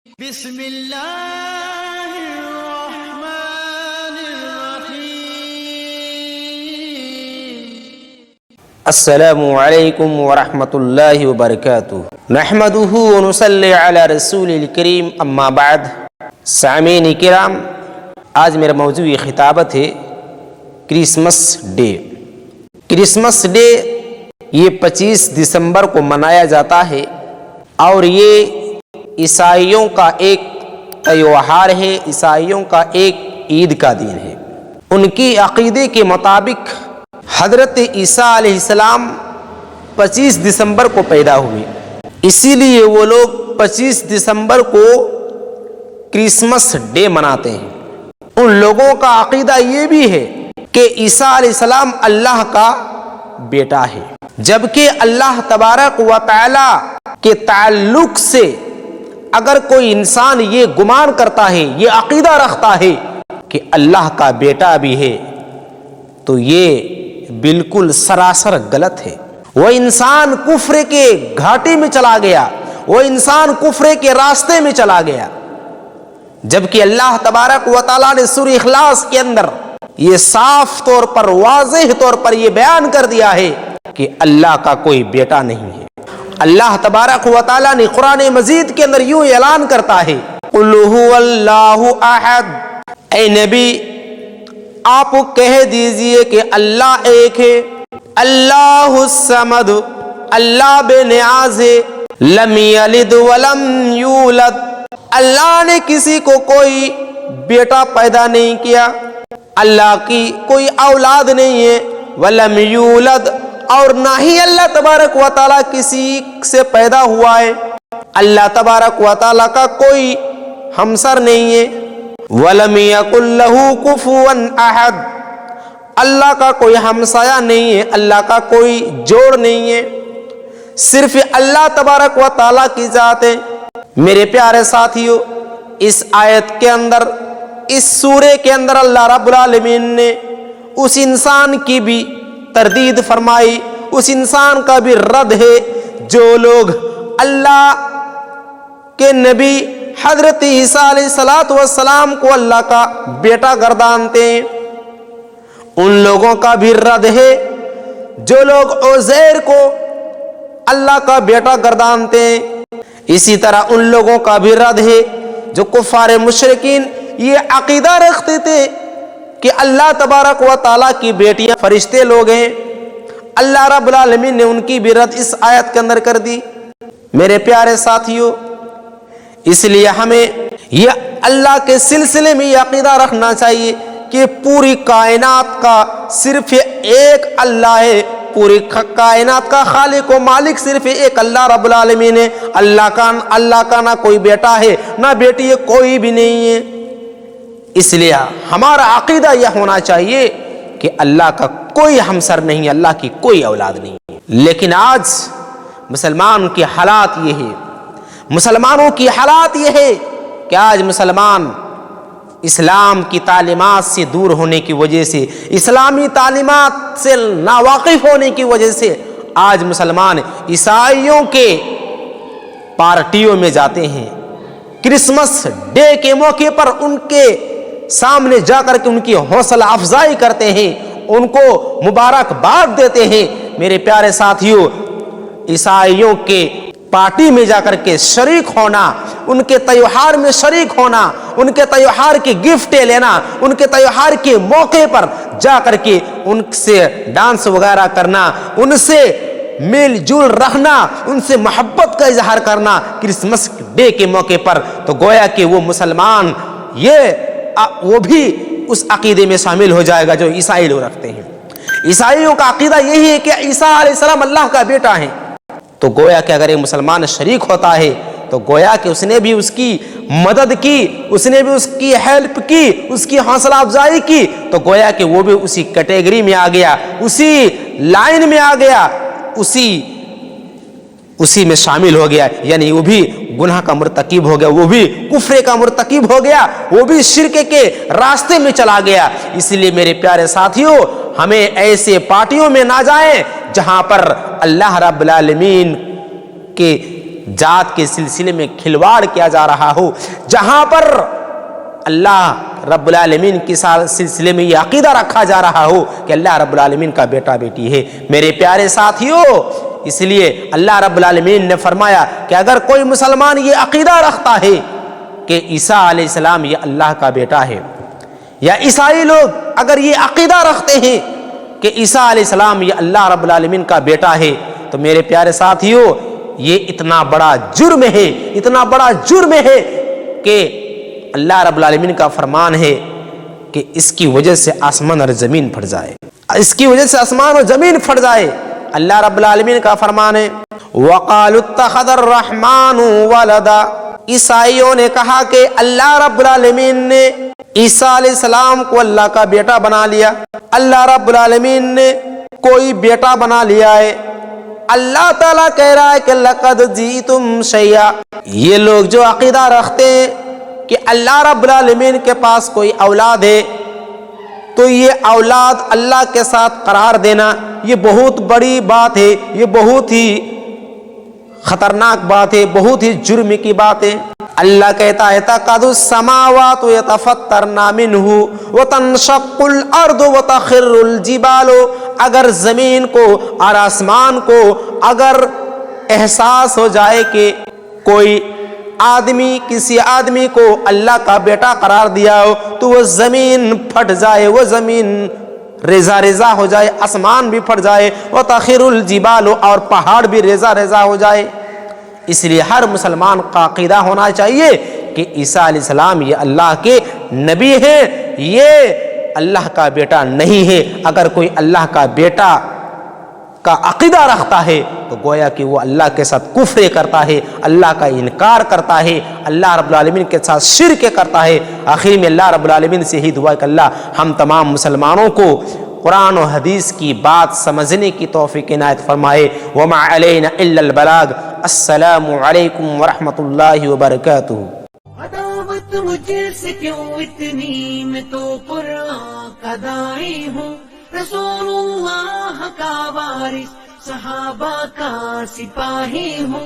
بسم اللہ الرحمن الرحیم۔ السلام علیکم ورحمۃ اللہ وبرکاتہ۔ نحمدہ ونصلی علی رسول الکریم، اما بعد۔ سامعین کرام، آج میرا موضوع خطابت ہے کرسمس ڈے۔ کرسمس ڈے یہ 25 دسمبر کو منایا جاتا ہے اور یہ عیسائیوں کا ایک تہوار ہے، عیسائیوں کا ایک عید کا دن ہے۔ ان کی عقیدے کے مطابق حضرت عیسیٰ علیہ السلام 25 دسمبر کو پیدا ہوئے، اسی لیے وہ لوگ 25 دسمبر کو کرسمس ڈے مناتے ہیں۔ ان لوگوں کا عقیدہ یہ بھی ہے کہ عیسیٰ علیہ السلام اللہ کا بیٹا ہے، جبکہ اللہ تبارک و تعالی کے تعلق سے اگر کوئی انسان یہ گمان کرتا ہے، یہ عقیدہ رکھتا ہے کہ اللہ کا بیٹا بھی ہے، تو یہ بالکل سراسر غلط ہے۔ وہ انسان کفر کے گھاٹی میں چلا گیا، وہ انسان کفر کے راستے میں چلا گیا، جبکہ اللہ تبارک و تعالیٰ نے سورہ اخلاص کے اندر یہ صاف طور پر، واضح طور پر یہ بیان کر دیا ہے کہ اللہ کا کوئی بیٹا نہیں ہے۔ اللہ تبارک و تعالیٰ نے قرآن مجید کے اندر یوں اعلان کرتا ہے، قُلْ هُوَ اللَّهُ أَحَدٌ، اے نبی آپ کہہ دیجئے کہ اللہ ایک ہے، اللہ الصمد، اللہ بے نیاز ہے، لم یلد ولم یولد، اللہ نے کسی کو کوئی بیٹا پیدا نہیں کیا، اللہ کی کوئی اولاد نہیں ہے، ولم یولد، اور نہ ہی اللہ تبارک و تعالیٰ کسی سے پیدا ہوا ہے، اللہ تبارک و تعالیٰ کا کوئی ہمسر نہیں ہے، وَلَمْ يَكُنْ لَهُ كُفُوًا أَحَدٌ، اللہ کا کوئی ہمسایہ نہیں ہے، اللہ کا کوئی جوڑ نہیں ہے، صرف اللہ تبارک و تعالیٰ کی ذات ہے۔ میرے پیارے ساتھیو، اس آیت کے اندر، اس سورے کے اندر اللہ رب العالمین نے اس انسان کی بھی تردید فرمائی، اس انسان کا بھی رد ہے جو لوگ اللہ کے نبی حضرت عیسیٰ علیہ السلام کو اللہ کا بیٹا گردانتے ہیں۔ ان لوگوں کا بھی رد ہے جو لوگ عزیر کو اللہ کا بیٹا گردانتے ہیں۔ اسی طرح ان لوگوں کا بھی رد ہے جو کفار مشرکین یہ عقیدہ رکھتے تھے کہ اللہ تبارک و تعالیٰ کی بیٹیاں فرشتے لوگ ہیں۔ اللہ رب العالمین نے ان کی بھی رد اس آیت کے اندر کر دی۔ میرے پیارے ساتھیوں، اس لیے ہمیں یہ اللہ کے سلسلے میں یہ عقیدہ رکھنا چاہیے کہ پوری کائنات کا صرف ایک اللہ ہے، پوری کائنات کا خالق و مالک صرف ایک اللہ رب العالمین ہے۔ اللہ کا نہ کوئی بیٹا ہے نہ بیٹی ہے، کوئی بھی نہیں ہے۔ اس لیے ہمارا عقیدہ یہ ہونا چاہیے کہ اللہ کا کوئی ہمسر نہیں، اللہ کی کوئی اولاد نہیں ہے۔ لیکن آج مسلمان کی حالات یہ ہے، مسلمانوں کی حالات یہ ہے کہ آج مسلمان اسلام کی تعلیمات سے دور ہونے کی وجہ سے، اسلامی تعلیمات سے ناواقف ہونے کی وجہ سے آج مسلمان عیسائیوں کے پارٹیوں میں جاتے ہیں، کرسمس ڈے کے موقع پر ان کے سامنے جا کر کے ان کی حوصلہ افزائی کرتے ہیں، ان کو مبارکباد دیتے ہیں۔ میرے پیارے ساتھیوں، عیسائیوں کے پارٹی میں جا کر کے شریک ہونا، ان کے تہوار میں شریک ہونا، ان کے تہوار کی گفٹیں لینا، ان کے تہوار کے موقع پر جا کر کے ان سے ڈانس وغیرہ کرنا، ان سے میل جول رکھنا، ان سے محبت کا اظہار کرنا کرسمس ڈے کے موقع پر، تو گویا کہ وہ مسلمان وہ بھی اس عقیدے میں شامل ہو جائے گا جو عیسائی لوگ رکھتے ہیں۔ عیسائیوں کا عقیدہ یہی ہے کہ عیسیٰ علیہ السلام اللہ کا بیٹا ہے، تو گویا کہ اگر ایک مسلمان شریک ہوتا ہے تو گویا کہ اس نے بھی اس کی مدد کی، اس نے بھی اس کی ہیلپ کی، اس کی حوصلہ افزائی کی، تو گویا کہ وہ بھی اسی کیٹیگری میں آ گیا، اسی لائن میں آ گیا، اسی میں شامل ہو گیا، یعنی وہ بھی گناہ کا مرتکب ہو گیا، وہ بھی کفر کا مرتکب ہو گیا، وہ بھی شرک کے راستے میں چلا گیا۔ اس لیے میرے پیارے ساتھیوں، ہمیں ایسے پارٹیوں میں نہ جائیں جہاں پر اللہ رب العالمین کے ذات کے سلسلے میں کھلواڑ کیا جا رہا ہو، جہاں پر اللہ رب العالمین کے سلسلے میں یہ عقیدہ رکھا جا رہا ہو کہ اللہ رب العالمین کا بیٹا بیٹی ہے۔ میرے پیارے ساتھیوں، اس لیے اللہ رب العالمین نے فرمایا کہ اگر کوئی مسلمان یہ عقیدہ رکھتا ہے کہ عیسیٰ علیہ السلام یہ اللہ کا بیٹا ہے، یا عیسائی لوگ اگر یہ عقیدہ رکھتے ہیں کہ عیسیٰ علیہ السلام یہ اللہ رب العالمین کا بیٹا ہے، تو میرے پیارے ساتھیوں یہ اتنا بڑا جرم ہے، اتنا بڑا جرم ہے کہ اللہ رب العالمین کا فرمان ہے کہ اس کی وجہ سے آسمان اور زمین پھٹ جائے، اس کی وجہ سے آسمان اور زمین پھٹ جائے۔ اللہ رب العالمین کا فرمان ہے وَقَالُوا اتَّخَذَ الرَّحْمَنُ وَلَدًا، عیسائیوں نے کہا کہ اللہ رب العالمین نے عیسیٰ علیہ السلام کو اللہ کا بیٹا بنا لیا، اللہ رب العالمین نے کوئی بیٹا بنا لیا ہے۔ اللہ تعالیٰ کہہ رہا ہے کہ لَقَدْ جِئْتُمْ شَيْئًا، یہ لوگ جو عقیدہ رکھتے ہیں کہ اللہ رب العالمین کے پاس کوئی اولاد ہے تو یہ اولاد اللہ کے ساتھ قرار دینا یہ بہت بڑی بات ہے، یہ بہت ہی خطرناک بات ہے، بہت ہی جرم کی بات ہے۔ اللہ کہتا ہے تَكَادُ السَّمَاوَاتُ يَتَفَطَّرْنَ مِنْهُ وَتَنشَقُّ الْأَرْضُ وَتَخِرُّ الْجِبَالُ، اگر زمین کو اور آسمان کو اگر احساس ہو جائے کہ کوئی آدمی کسی آدمی کو اللہ کا بیٹا قرار دیا ہو تو وہ زمین پھٹ جائے، وہ زمین ریزہ ریزہ ہو جائے، آسمان بھی پھٹ جائے، وَتَخِرُّ الْجِبَالُ اور پہاڑ بھی ریزہ ریزہ ہو جائے۔ اس لیے ہر مسلمان کا عقیدہ ہونا چاہیے کہ عیسیٰ علیہ السلام یہ اللہ کے نبی ہیں، یہ اللہ کا بیٹا نہیں ہے۔ اگر کوئی اللہ کا بیٹا کا عقیدہ رکھتا ہے تو گویا کہ وہ اللہ کے ساتھ کفر کرتا ہے، اللہ کا انکار کرتا ہے، اللہ رب العالمین کے ساتھ شرک کرتا ہے۔ آخر میں اللہ رب العالمین سے ہی دعا کہ اللہ ہم تمام مسلمانوں کو قرآن و حدیث کی بات سمجھنے کی توفیق عنایت فرمائے۔ وما علینا الا البلاغ۔ السلام علیکم ورحمۃ اللہ وبرکاتہ۔ عداوت مجھ سے کیوں اتنی، میں تو قرآن کا داعی ہوں، رسول اللہ کا وارث، صحابہ کا سپاہی ہوں۔